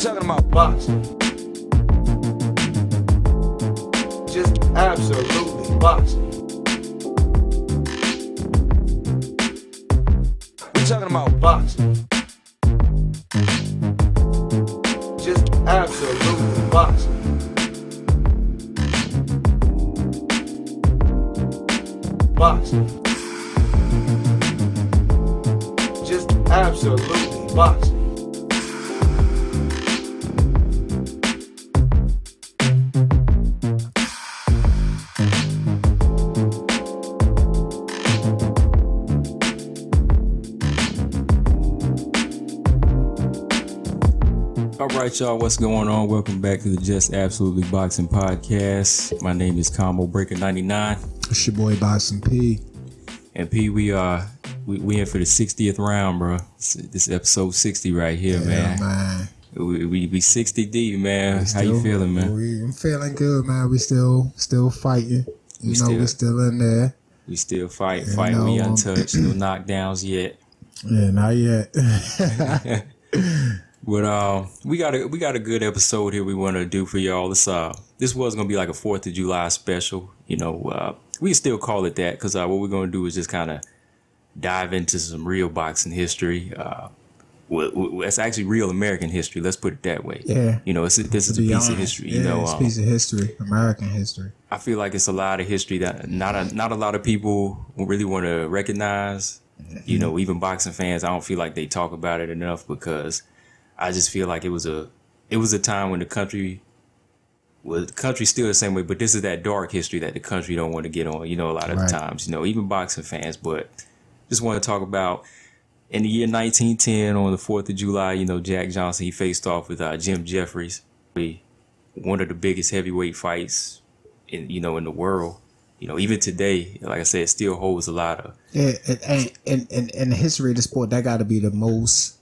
talking about boxing. Just absolutely boxing. We talking about boxing. Just absolutely boxing. Boxing. Just absolutely boxing. All right, y'all, what's going on? Welcome back to the Just Absolutely Boxing Podcast. My name is Combo Breaker 99. It's your boy Boxing P. And P, we in for the 60th round, bro. This is episode 60 right here, man. We 60 deep, man. How you feeling, man? I'm feeling good, man. We still fighting. We still in there. We still fighting. We untouched. No knockdowns yet. Yeah, not yet. But we got a good episode here we want to do for y'all. This was gonna be like a 4th of July special. You know, we still call it that because what we're gonna do is just kind of dive into some real boxing history. It's actually real American history. Let's put it that way. Yeah. You know, this is a piece of history. Yeah, you know, it's a piece of history, American history. I feel like it's a lot of history that not a lot of people really want to recognize. Mm-hmm. You know, even boxing fans, I don't feel like they talk about it enough because I just feel like it was a time when the country's still the same way, but this is that dark history that the country don't want to get on, you know, a lot of the times, you know, even boxing fans. But just want to talk about in the year 1910 on the 4th of July, you know, Jack Johnson, he faced off with Jim Jeffries, one of the biggest heavyweight fights in the world. You know, even today, like I said, it still holds a lot of. Yeah, and in the history of the sport, that got to be the most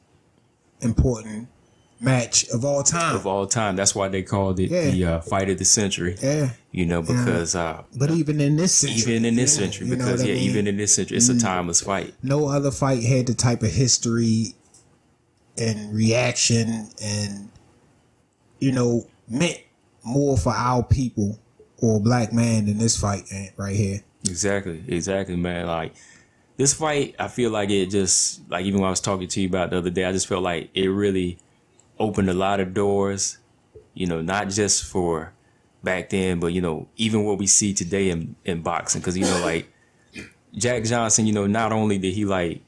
important match of all time. Of all time. That's why they called it the fight of the century. Yeah. You know, because but even in this century. Even in this century, because even in this century, it's a timeless fight. No other fight had the type of history and reaction and, you know, meant more for our people or black man than this fight right here. Exactly, man. Like this fight, I feel like it just, like even when I was talking to you about the other day, I just felt like it really opened a lot of doors, you know, not just for back then, but, you know, even what we see today in boxing. Because, you know, like Jack Johnson, you know, not only did he like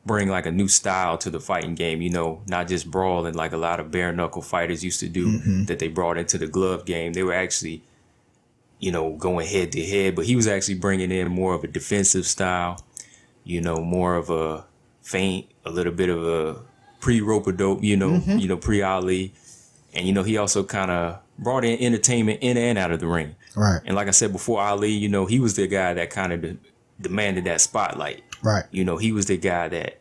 bring like a new style to the fighting game, you know, not just brawling like a lot of bare knuckle fighters used to do that they brought into the glove game. They were actually, you know, going head to head, but he was actually bringing in more of a defensive style. You know, more of a feint, a little bit of a pre-rope-a-dope, you know, pre-Ali. And, you know, he also kind of brought in entertainment in and out of the ring. Right. And like I said before, Ali, you know, he was the guy that kind of demanded that spotlight. Right. You know, he was the guy that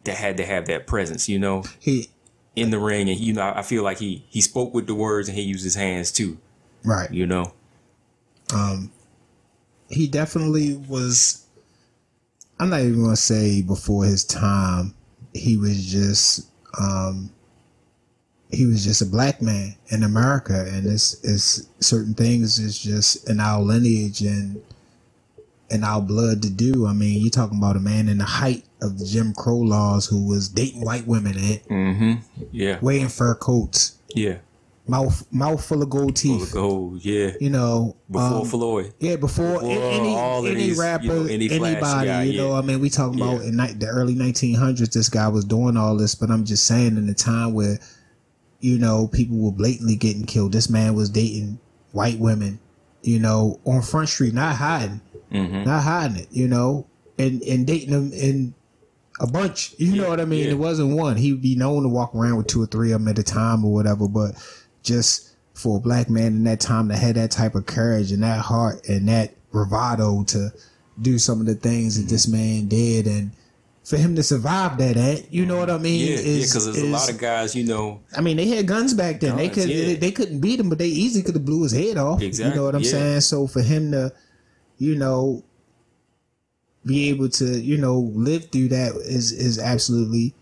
had to have that presence, you know, in the ring. And, you know, I feel like he spoke with the words and he used his hands too. Right. You know. He definitely was... I'm not even gonna say before his time. He was just a black man in America, and it's certain things is just in our lineage and in our blood to do. I mean, you're talking about a man in the height of the Jim Crow laws who was dating white women wearing fur coats. Yeah. Mouth full of gold teeth. Full of gold, yeah. You know, before Floyd. Yeah, before any rapper, you know, anybody. Guy, you know, I mean, we talking about in the early 1900s. This guy was doing all this, but I'm just saying, in the time where, you know, people were blatantly getting killed, this man was dating white women, you know, on Front Street, not hiding it, you know, and dating them in a bunch. You know what I mean? It wasn't one. He would be known to walk around with 2 or 3 of them at a time or whatever, but just for a black man in that time to have that type of courage and that heart and that bravado to do some of the things that this man did, and for him to survive that, you know what I mean? Yeah, because there's a lot of guys, you know. I mean, they had guns back then. They couldn't beat him, but they easily could have blew his head off. Exactly. You know what I'm saying? So for him to, you know, be able to, you know, live through that is absolutely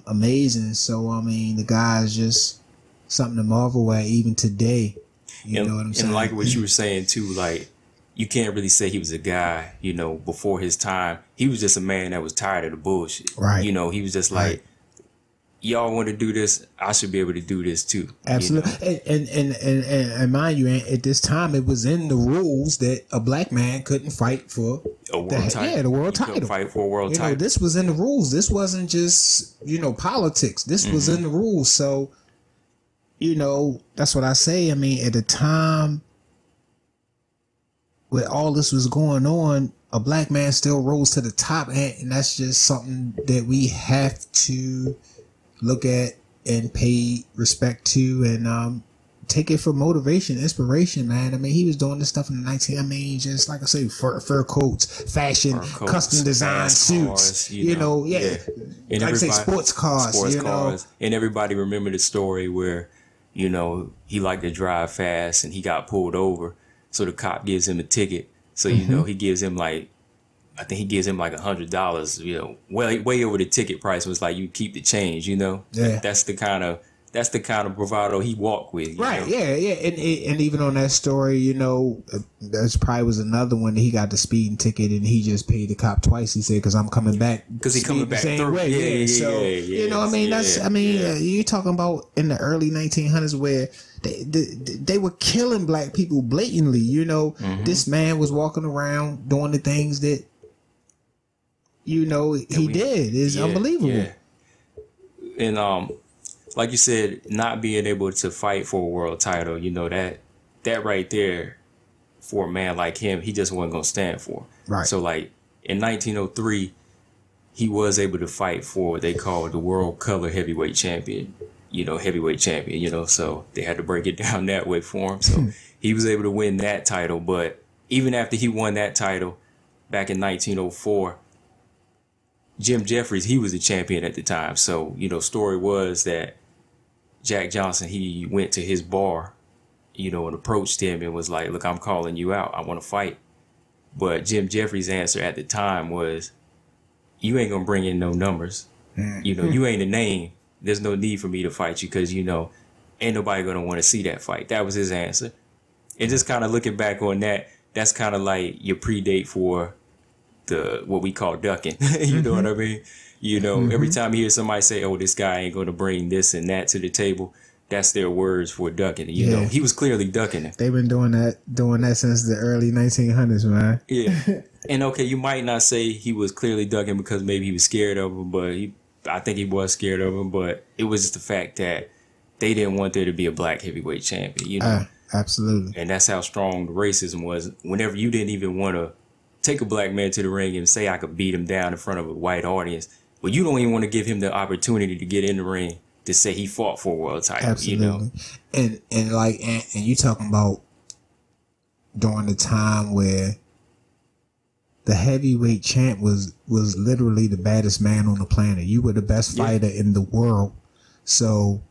amazing. So I mean, the guy is just something to marvel at even today. You know what I'm saying? And like what you were saying too, like you can't really say he was a guy, you know, before his time. He was just a man that was tired of the bullshit. Right. You know, he was just like, y'all want to do this, I should be able to do this too. Absolutely. You know? And mind you, at this time it was in the rules that a black man couldn't fight for a world title. Yeah, the world title. Fight for a world title. You know, this was in the rules. This wasn't just, you know, politics. This was in the rules. So, you know, that's what I say. I mean, at the time when all this was going on, a black man still rose to the top, and that's just something that we have to look at and pay respect to, and take it for motivation, inspiration, man. I mean, he was doing this stuff in the just like I say, fur coats, fashion, custom design suits, cars, you know. And like I say, sports cars, know. And everybody remember the story where, you know, he liked to drive fast and he got pulled over. So the cop gives him a ticket. So, you know, he gives him like, I think he gives him like $100, you know, way over the ticket price. Was like, you keep the change, you know. Yeah. That's the kind of bravado he walked with. Right. You know? Yeah. And even on that story, you know, there's probably was another one that he got the speeding ticket and he just paid the cop twice. He said, because I'm coming back. Because he coming back same through. way. So, you know, I mean, you're talking about in the early 1900s where they were killing black people blatantly. You know, this man was walking around doing the things that, you know, he did. It's unbelievable. Yeah. And like you said, not being able to fight for a world title, you know, that right there, for a man like him, he just wasn't gonna stand for. Right. So like in 1903, he was able to fight for what they called the world color heavyweight champion. You know, so they had to break it down that way for him. So he was able to win that title. But even after he won that title back in 1904, Jim Jeffries, he was the champion at the time. So, you know, story was that Jack Johnson, he went to his bar, you know, and approached him and was like, look, I'm calling you out. I want to fight. But Jim Jeffries' answer at the time was, you ain't going to bring in no numbers. You know, you ain't a name. There's no need for me to fight you because, you know, ain't nobody going to want to see that fight. That was his answer. And just kind of looking back on that, that's kind of like your predate for what we call ducking. You know what I mean? You know, every time you hear somebody say, oh, this guy ain't going to bring this and that to the table, that's their words for ducking. You know, he was clearly ducking it. They've been doing that since the early 1900s, man. Yeah. And okay, you might not say he was clearly ducking because maybe he was scared of him, but I think he was scared of him, but it was just the fact that they didn't want there to be a black heavyweight champion, you know? Absolutely. And that's how strong the racism was. Whenever you didn't even want to take a black man to the ring and say I could beat him down in front of a white audience, but you don't even want to give him the opportunity to get in the ring to say he fought for a world title. Absolutely. You know? And you talking about during the time where the heavyweight champ was literally the baddest man on the planet. You were the best fighter in the world. So,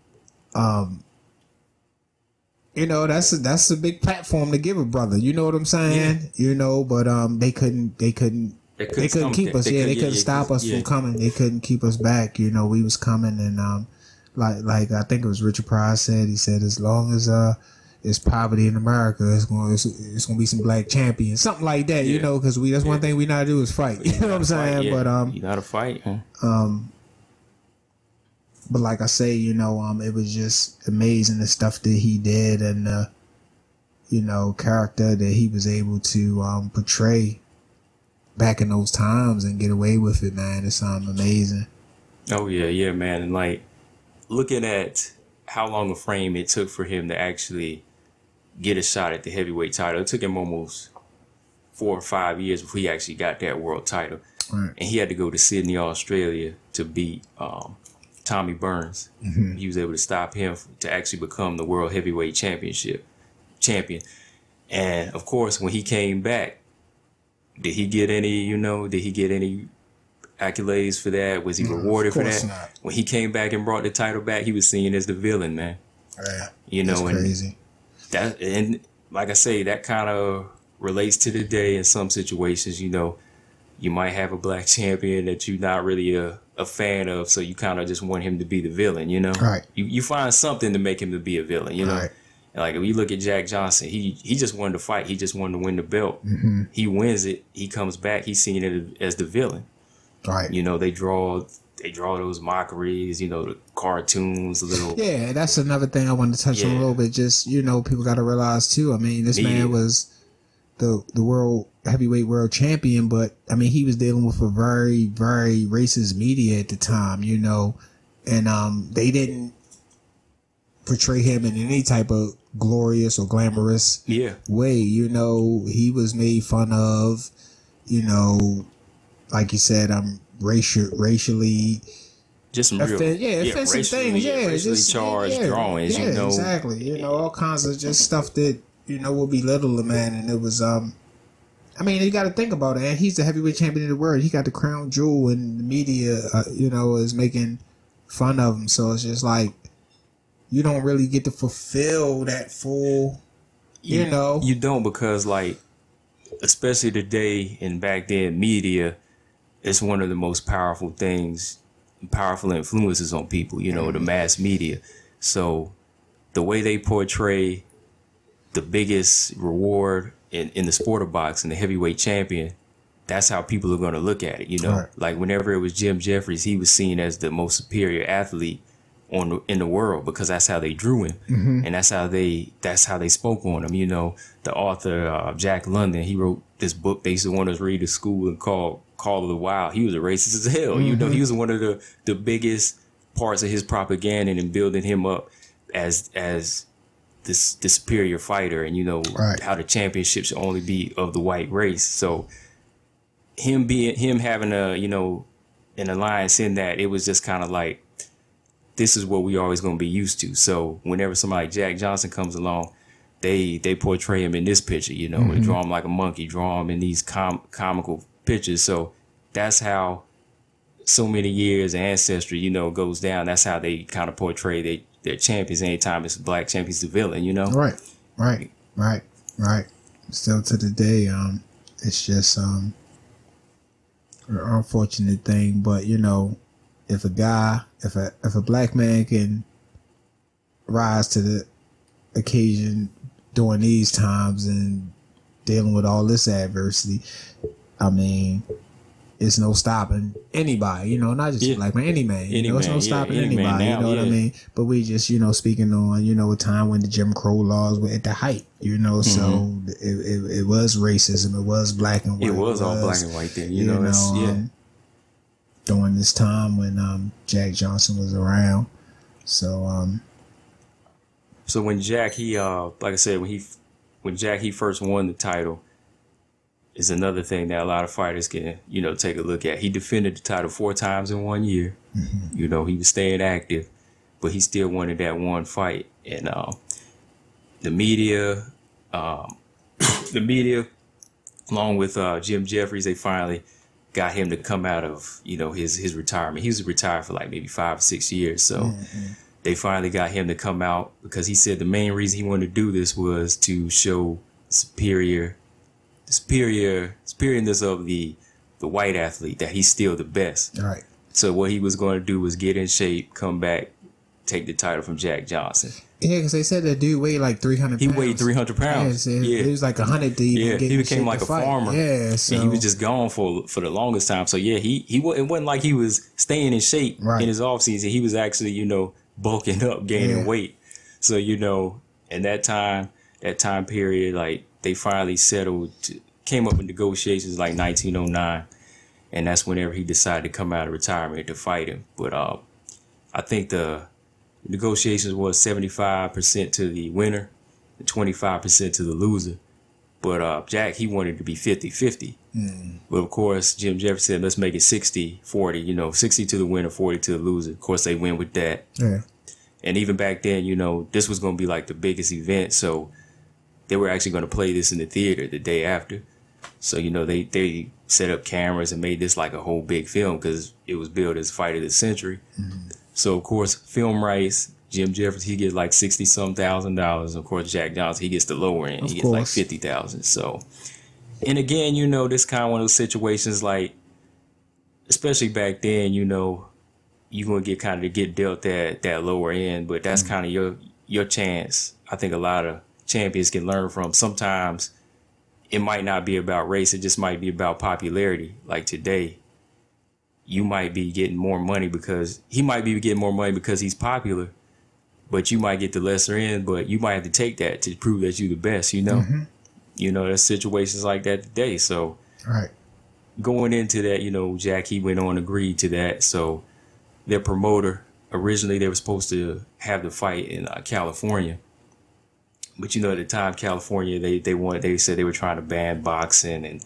you know, that's a big platform to give a brother. You know what I'm saying? You know, but they couldn't keep us. They couldn't stop us from coming. They couldn't keep us back. You know, we was coming, and like I think it was Richard Pryor said. He said, as long as it's poverty in America, it's gonna be some black champions, something like that. You know, because that's one thing we know how to do is fight. You know what I'm saying? But you gotta fight. Huh? But like I say, you know, it was just amazing the stuff that he did, and you know, character that he was able to portray back in those times and get away with it, man. It's amazing. Oh yeah, man. And like looking at how long a frame it took for him to actually get a shot at the heavyweight title. It took him almost 4 or 5 years before he actually got that world title. Right. And he had to go to Sydney, Australia to beat Tommy Burns. He was able to stop him to actually become the world heavyweight champion. And of course, when he came back, did he get any accolades for that? Was he rewarded for that? Not. When he came back and brought the title back, he was seen as the villain, man. Yeah, you know, that's crazy. And like I say, that kind of relates to today in some situations. You know, you might have a black champion that you're not really a fan of, so you kind of just want him to be the villain, you know? Right. You find something to make him to be a villain, you know? Right. Like, if you look at Jack Johnson, he just wanted to fight. He just wanted to win the belt. Mm-hmm. He wins it. He comes back. He's seen it as the villain. Right. You know, they draw those mockeries, you know, the cartoons, little. Yeah, that's another thing I wanted to touch on a little bit. Just, you know, people got to realize, too. I mean, this man was the world heavyweight world champion, but, I mean, he was dealing with a very, very racist media at the time, you know, and they didn't portray him in any type of glorious or glamorous way. You know, he was made fun of, you know, like you said, racially just some real offensive things, racially charged drawings, you know, exactly, you know, all kinds of just stuff that, you know, will belittle a man. And it was I mean, you got to think about it, and he's the heavyweight champion of the world. He got the crown jewel, and the media you know, is making fun of him. So it's just like, you don't really get to fulfill that full, you know. You don't, because, like, especially today and back then, media is one of the most powerful influences on people, you know, the mass media. So the way they portray the biggest reward in the sport of boxing, the heavyweight champion, that's how people are going to look at it, you know. Right. Like, whenever it was Jim Jeffries, he was seen as the most superior athlete in the world, because that's how they drew him. Mm-hmm. And that's how they spoke on him. You know, the author Jack London, he wrote this book they used to want us to read at school and called Call of the Wild. He was a racist as hell. Mm-hmm. You know, he was one of the biggest parts of his propaganda and building him up as this superior fighter, and, you know, how the championship should only be of the white race. So him having an alliance in that, it was just kind of like, this is what we always going to be used to. So whenever somebody like Jack Johnson comes along, they portray him in this picture, you know, and draw him like a monkey, draw him in these comical pictures. So that's how so many years of ancestry, you know, goes down. That's how they kind of portray their champions. Anytime it's a black champion, it's the villain, you know? Right. Still to the day, it's just an unfortunate thing, but, you know, if a black man can rise to the occasion during these times and dealing with all this adversity, I mean, it's no stopping anybody, you know, not just black man, any man. You know, it's no stopping anybody, now, you know what I mean? But we just, you know, speaking on, you know, a time when the Jim Crow laws were at the height, you know, so it was racism, it was black and white. It was all black and white then, you know, during this time when Jack Johnson was around. So so when Jack, he like I said, when Jack first won the title, is another thing that a lot of fighters can, you know, take a look at. He defended the title 4 times in 1 year. Mm-hmm. You know, he was staying active, but he still wanted that one fight. And the media, along with Jim Jeffries, they finally got him to come out of, you know, his retirement. He was retired for like maybe 5 or 6 years. So they finally got him to come out, because he said the main reason he wanted to do this was to show superiorness of the white athlete, that he's still the best. Right. So what he was going to do was get in shape, come back, take the title from Jack Johnson. Yeah, because they said that dude weighed like 300 pounds. He weighed 300 pounds. Yeah, he was like 100 deep. Yeah, he became like a farmer. Yeah, so. And he was just gone for the longest time. So yeah, it wasn't like he was staying in shape in his off season. He was actually, you know, bulking up, gaining weight. So, you know, in that time period, like, they finally came up with negotiations like 1909, and that's whenever he decided to come out of retirement to fight him. But I think the negotiations was 75% to the winner and 25% to the loser. But Jack, he wanted to be 50-50. But of course, Jim Jeffries said, let's make it 60-40, you know, 60 to the winner, 40 to the loser. Of course, they went with that. Yeah. And even back then, you know, this was going to be like the biggest event. So they were actually going to play this in the theater the day after. So, you know, they set up cameras and made this like a whole big film, because it was billed as Fight of the Century. So, of course, film rights, Jim Jeffries, he gets like $60-some thousand. Of course, Jack Johnson, he gets the lower end. He gets like $50,000. So And again, you know, this kind of one of those situations, like, especially back then, you know, you're gonna get dealt that lower end, but that's kind of your chance. I think a lot of champions can learn from. Sometimes it might not be about race, it just might be about popularity. Like today, you might be getting more money because he might be getting more money because he's popular, but you might get the lesser end, but you might have to take that to prove that you're the best, you know? You know, there's situations like that today. So going into that, you know, Jack, he went on and agreed to that. So their promoter, originally they were supposed to have the fight in California. But, you know, at the time, California, they said they were trying to ban boxing, and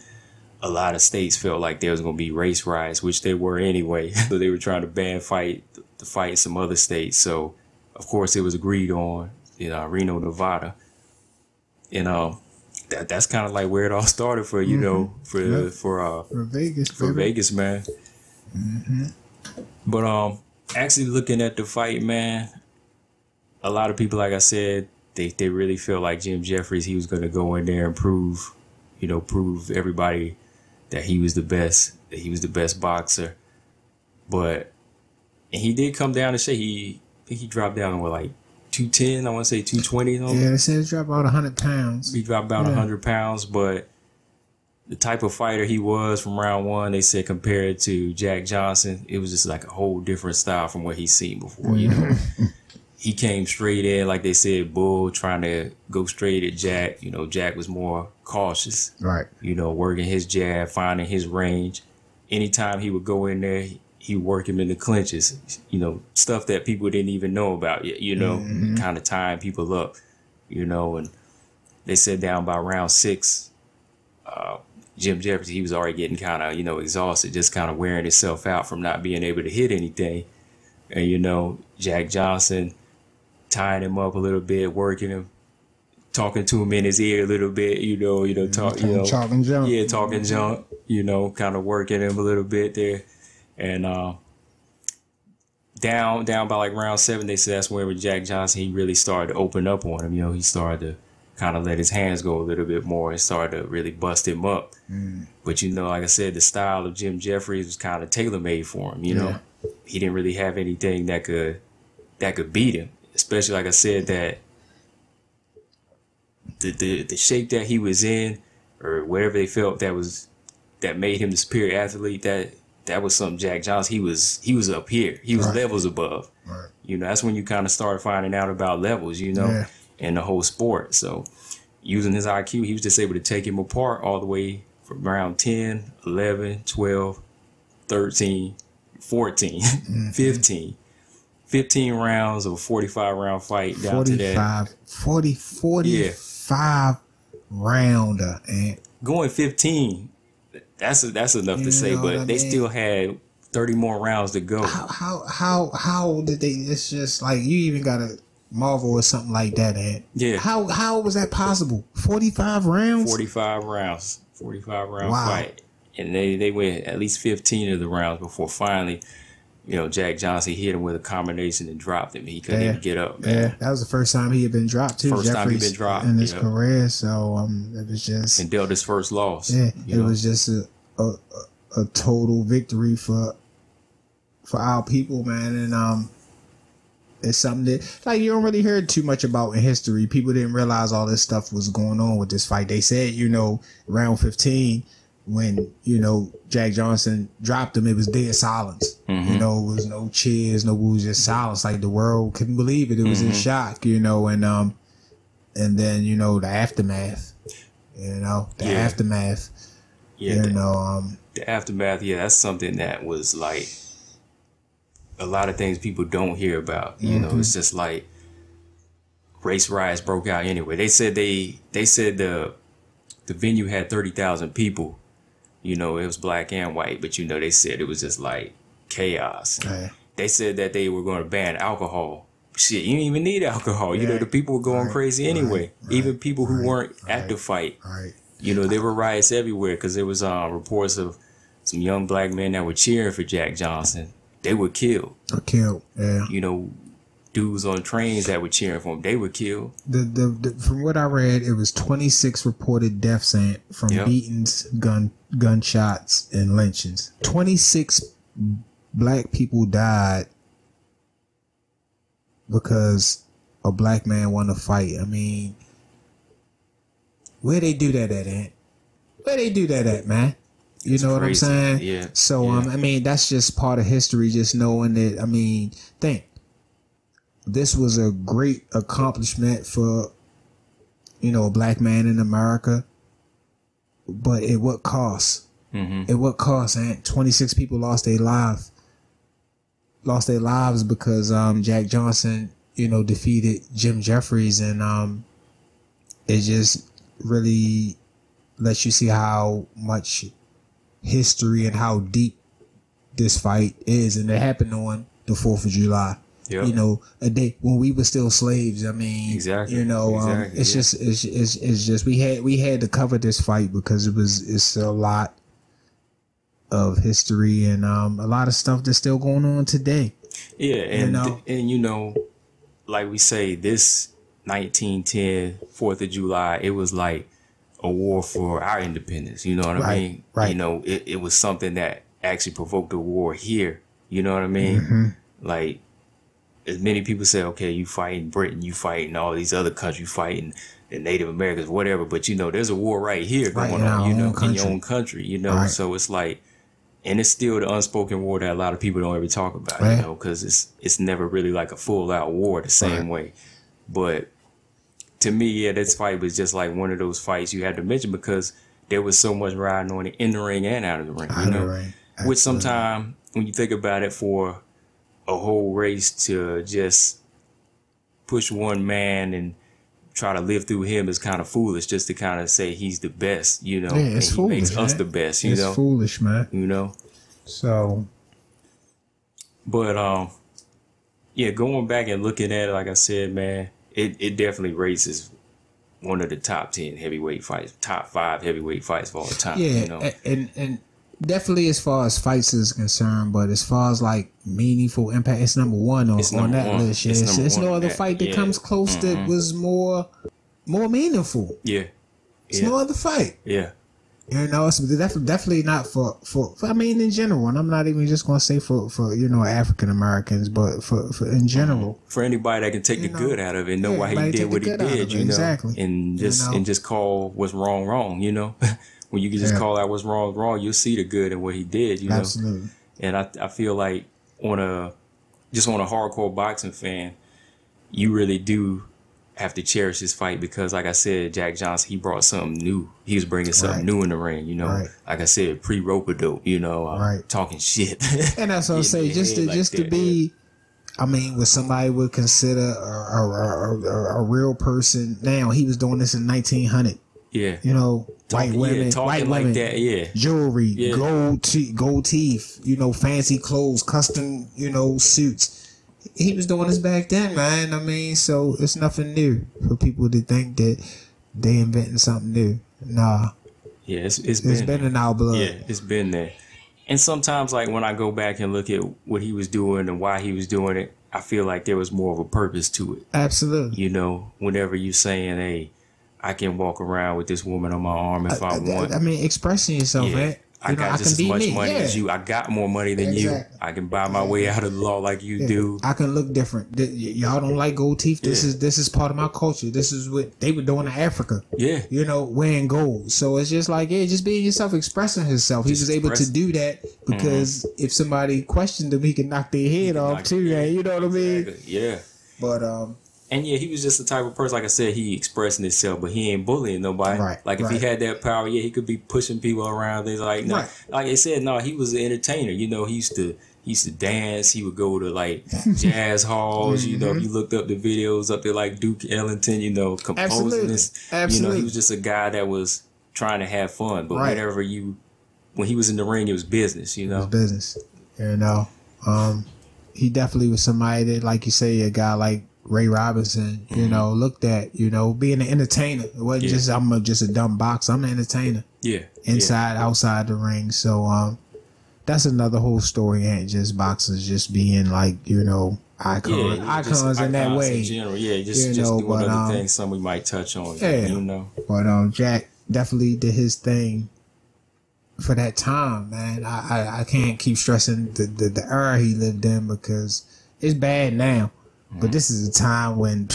a lot of states felt like there was going to be race riots, which they were anyway. So they were trying to ban the fight in some other states. So, of course, it was agreed on in Reno, Nevada. And that's kind of like where it all started for, you know, for Vegas. For Vegas, man. But actually looking at the fight, man, a lot of people, like I said, they really feel like Jim Jeffries, he was going to go in there and prove everybody that he was the best boxer. But and he did come down to say he dropped down to like 210, I want to say 220. Yeah, they said he dropped about 100 pounds. He dropped about 100 pounds, but the type of fighter he was from round one, they said compared to Jack Johnson, it was just like a whole different style from what he's seen before, you know. He came straight in, like they said, bull, trying to go straight at Jack. You know, Jack was more cautious. Right. You know, working his jab, finding his range. Anytime he would go in there, he would work him in the clinches. You know, stuff that people didn't even know about yet, you know, kind of tying people up, you know. And they said down by round 6, Jim Jeffries, he was already getting kind of, you know, exhausted, just kind of wearing himself out from not being able to hit anything. And, you know, Jack Johnson tying him up a little bit, working him, talking to him in his ear a little bit, talking junk. Yeah, talking junk, you know, kind of working him a little bit there. And down by like round 7, they said that's where Jack Johnson, he really started to open up on him. You know, he started to kind of let his hands go a little bit more and started to really bust him up. But, you know, like I said, the style of Jim Jeffries was kind of tailor-made for him, you know. He didn't really have anything that could beat him. Especially, like I said, that the shape that he was in, or whatever they felt that made him the superior athlete, that was something Jack Johnson, he was up here. He was levels above. Right. You know, that's when you kind of start finding out about levels, you know, in the whole sport. So using his IQ, he was just able to take him apart all the way from round 10, 11, 12, 13, 14, 15. 15 rounds of a 45-round fight down to that. 45 rounder. And going 15, that's enough to say, but they still had 30 more rounds to go. How did they, it's just like, you even got to marvel at something like that, Ant. Yeah. How was that possible? 45 rounds? 45 rounds. 45 round fight. And they went at least 15 of the rounds before finally, you know, Jack Johnson hit him with a combination and dropped him. He couldn't even get up, man. Yeah, that was the first time he had been dropped, too. First time he'd been dropped in his career. So it was just... And dealt his first loss. Yeah, it was just a total victory for our people, man. And it's something that, like, you don't really hear too much about in history. People didn't realize all this stuff was going on with this fight. They said, you know, round 15... when, you know, Jack Johnson dropped him, it was dead silence. You know, it was no cheers, no woos, just silence. Like the world couldn't believe it. It was in shock, you know, and then, you know, the aftermath. The aftermath. Yeah. The aftermath, that's something that was like a lot of things people don't hear about. You know, it's just like race riots broke out anyway. They said the venue had 30,000 people. You know, it was black and white, but, you know, they said it was just like chaos. They said that they were going to ban alcohol. Shit, you didn't even need alcohol. You know, the people were going crazy anyway. Even people who weren't at the fight. You know, there were riots everywhere because there was reports of some young black men that were cheering for Jack Johnson. They were killed. You know, dudes on trains that were cheering for him, they were killed. The from what I read, it was 26 reported deaths from beatings, gunshots, and lynchings. 26 black people died because a black man won a fight. I mean, where they do that at, Ant? Where they do that at, man? You know what I'm saying? Yeah. So, I mean, that's just part of history, just knowing that, I mean, think, this was a great accomplishment for, you know, a black man in America, but at what cost? At what cost, Ant? 26 people lost their lives because Jack Johnson, you know, defeated Jim Jeffries, and it just really lets you see how much history and how deep this fight is, and it happened on the 4th of July. Yep. You know, a day when we were still slaves. I mean, exactly. You know, it's just we had to cover this fight because it's a lot of history and a lot of stuff that's still going on today. Yeah, and you know, like we say, this 1910 4th of July, it was like a war for our independence. You know what I mean? Right. You know, it was something that actually provoked a war here. You know what I mean? Like, as many people say, okay, you fighting Britain, you fighting all these other countries, you fighting the Native Americans, whatever. But, you know, there's a war right here going on, you know, in your own country, you know. So it's like, and it's still the unspoken war that a lot of people don't ever talk about, you know, because it's never really like a full out war the same way. But to me, yeah, this fight was just like one of those fights you had to mention because there was so much riding on it in the ring and out of the ring, you know. Which sometimes when you think about it, for a whole race to just push one man and try to live through him is kind of foolish, just to kind of say he's the best, you know. Yeah, it's and foolish. He makes us the best, you know. It's foolish, man. You know. So, but yeah, going back and looking at it, like I said, man, it definitely raises one of the top 10 heavyweight fights, top 5 heavyweight fights of all time. Yeah, you know? and definitely as far as fights is concerned, but as far as like meaningful impact, it's number one on that list. Yeah. It's no other fight that comes close that was more meaningful. Yeah. It's no other fight. Yeah. You know, it's definitely not for I mean, in general, and I'm not even just going to say for you know, African Americans, but for in general. For anybody that can take the good out of it and know why he did what he did, you know, and just call what's wrong, you know. When you can just call out what's wrong, you'll see the good in what he did, you know. Absolutely. And I feel like on a hardcore boxing fan, you really do have to cherish this fight because, like I said, Jack Johnson, he brought something new. He was bringing something new in the ring, you know. Like I said, pre-rope-a-dope, you know, talking shit. And that's what I'm saying, just to be, I mean, what somebody would consider a real person. Now, he was doing this in 1900. Yeah. You know, white women, like that, jewelry, gold teeth, you know, fancy clothes, custom, you know, suits. He was doing this back then, man. I mean, so it's nothing new for people to think that they inventing something new. Nah. Yeah, it's been in our blood. Yeah, it's been there. And sometimes, like, when I go back and look at what he was doing and why he was doing it, I feel like there was more of a purpose to it. Absolutely. You know, whenever you're saying, hey, I can walk around with this woman on my arm if I want. I mean, expressing yourself, man. I got just as much money as you. I got more money than you. I can buy my way out of the law like you do. I can look different. Y'all don't like gold teeth. This is part of my culture. This is what they were doing in Africa. Yeah. You know, wearing gold. So it's just like, just being yourself, expressing himself. He was able to do that because if somebody questioned him, he could knock their head off too. You know what I mean? Yeah. But and yeah, he was just the type of person, like I said, he expressing himself, but he ain't bullying nobody. Like if he had that power, he could be pushing people around. Things like like I said, he was an entertainer. You know, he used to dance. He would go to like jazz halls. You know, if you looked up the videos up there, like Duke Ellington, you know, composing this. Absolutely. You know, he was just a guy that was trying to have fun. But when he was in the ring, it was business. You know, it was business. You know, he definitely was somebody that, like you say, a guy like Ray Robinson, you know, looked at, you know, being an entertainer. It wasn't just, I'm just a dumb boxer. I'm an entertainer. Yeah. Inside, outside the ring. So, that's another whole story. Ain't just boxers just being like, you know, icons in that way. In general, just doing other things. Some we might touch on. Yeah, you know. But Jack definitely did his thing for that time, man. I can't keep stressing the era he lived in because it's bad now. But this is a time when,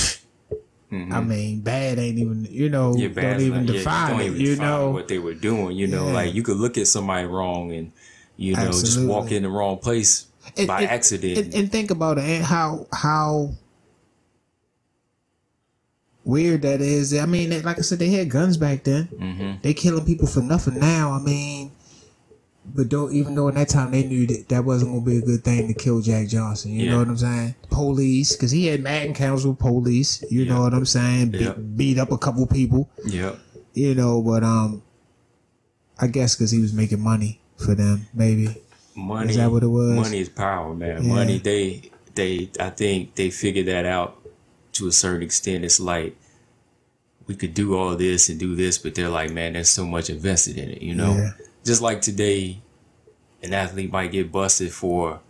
I mean, bad ain't even, you know, don't even define it, you know. What they were doing, you know, like you could look at somebody wrong and, you know, just walk in the wrong place by accident. And think about it, and how weird that is. I mean, like I said, they had guns back then. They killing people for nothing now. I mean, but even though in that time they knew that wasn't gonna be a good thing to kill Jack Johnson, you know what I'm saying? Police, because he had mad encounters with police. You know what I'm saying? Beat up a couple people. You know, but I guess because he was making money for them, maybe. Money, is that what it was? Money is power, man. Yeah. Money, I think they figured that out to a certain extent. It's like we could do all this and do this, but they're like, man, there's so much invested in it, you know? Yeah. Just like today, an athlete might get busted for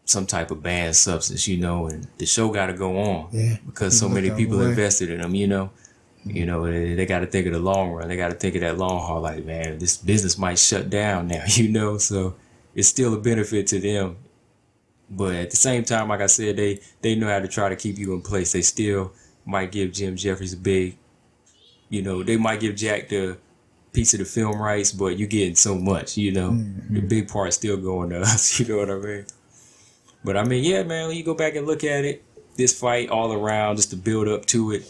some type of banned substance, you know, and the show got to go on because so many people invested in them, you know. You know, they got to think of the long run. They got to think of that long haul. Like, man, this business might shut down now, you know. So it's still a benefit to them. But at the same time, like I said, they know how to try to keep you in place. They still might give Jeffries a big, you know, they might give Jack the piece of the film rights, but you're getting so much, you know. The big part's still going to us, you know what I mean? But I mean, yeah, man, when you go back and look at it, this fight all around, just to build up to it,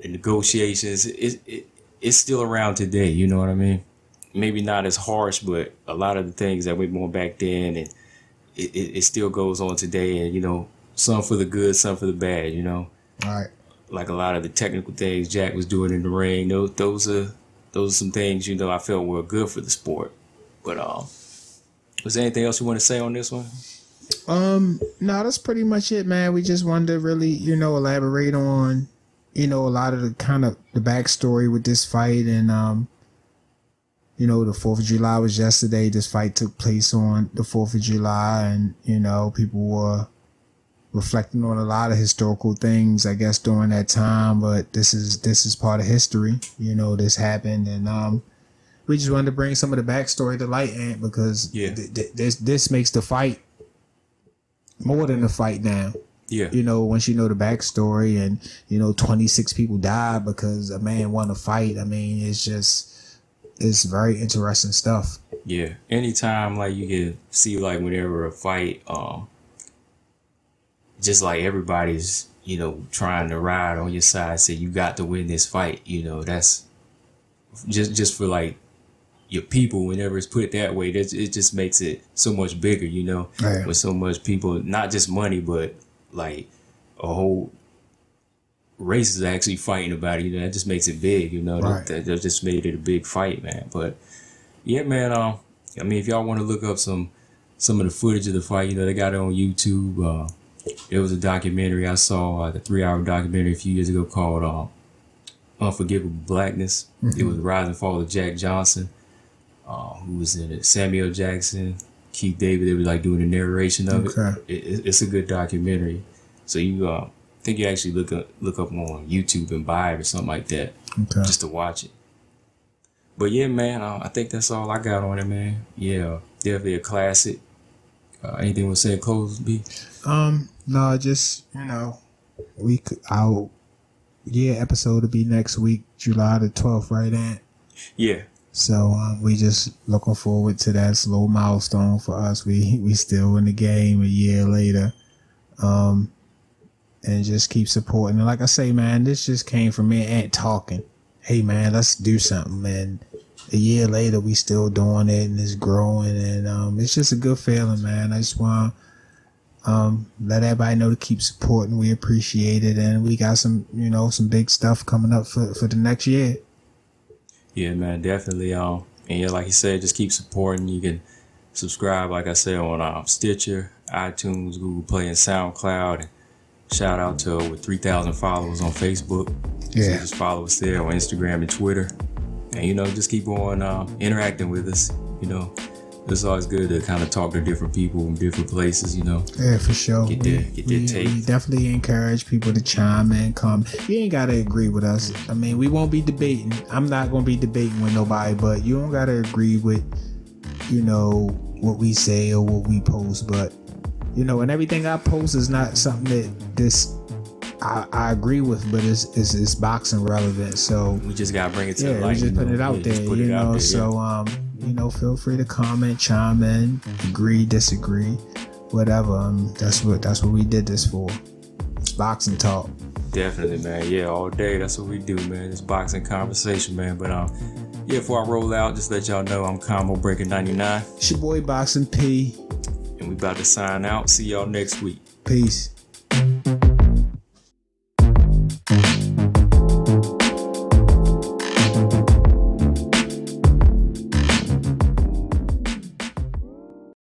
the negotiations, it's still around today, you know what I mean? Maybe not as harsh, but a lot of the things that went on back then, and it still goes on today, and, you know, some for the good, some for the bad, you know? All right. Like a lot of the technical things Jack was doing in the ring, those are some things, you know, I felt were good for the sport. But was there anything else you want to say on this one? No, that's pretty much it, man. We just wanted to really, you know, elaborate on, you know, a lot of the kind of the backstory with this fight. And you know, the 4th of July was yesterday. This fight took place on the 4th of July, and, you know, people were reflecting on a lot of historical things, I guess, during that time. But this is part of history. You know, this happened, and we just wanted to bring some of the backstory to light, Ant, because this makes the fight more than a fight now. Yeah. You know, once you know the backstory, and, you know, 26 people died because a man won a fight. I mean, it's very interesting stuff. Yeah. Anytime, like, you can see, like, whenever a fight, just like everybody's, you know, trying to ride on your side, say you got to win this fight, you know, that's just for, like, your people. Whenever it's put that way, it just makes it so much bigger, you know, with so much people, not just money, but like a whole race is actually fighting about it, you know. That just makes it big, you know. That just made it a big fight, man. But yeah, man, I mean, if y'all want to look up some of the footage of the fight, you know, they got it on YouTube. There was a documentary I saw, the 3-hour documentary a few years ago called Unforgivable Blackness. It was the rise and fall of Jack Johnson, who was in it, Samuel Jackson, Keith David. They were like doing the narration of it. It's a good documentary. So you think you actually look up on YouTube and buy it or something like that, just to watch it. But yeah, man, I think that's all I got on it, man. Yeah, definitely a classic. Anything we'll say close, B? No, just, you know, episode will be next week, July the 12th, right, Ant? Yeah. So we just looking forward to that slow milestone for us. We still in the game a year later, and just keep supporting. And like I say, man, this just came from me and Ant talking. Hey, man, let's do something, man. A year later, we still doing it, and it's growing, and it's just a good feeling, man. I just want to let everybody know to keep supporting. We appreciate it, and we got some, you know, some big stuff coming up for the next year. Yeah, man, definitely. And yeah, like you said, just keep supporting. You can subscribe, like I said, on Stitcher, iTunes, Google Play, and SoundCloud. And shout out to over 3,000 followers on Facebook. Yeah. So just follow us there on Instagram and Twitter. And, you know, just keep on interacting with us. You know, it's always good to kind of talk to different people in different places, you know. Yeah, for sure. Get their take. We definitely encourage people to chime in, come. You ain't gotta agree with us. I mean, we won't be debating. I'm not gonna be debating with nobody, but you don't gotta agree with, you know, what we say or what we post. But you know, and everything I post is not something that I agree with, but it's boxing relevant. So we just gotta bring it to the light. We just put it out there, you know. So you know, feel free to comment, chime in, agree, disagree, whatever. That's what we did this for. It's boxing talk. Definitely, man. Yeah, all day. That's what we do, man. It's boxing conversation, man. But yeah, before I roll out, just let y'all know I'm Combo Breaker 99. It's your boy Boxing P. And we about to sign out. See y'all next week. Peace.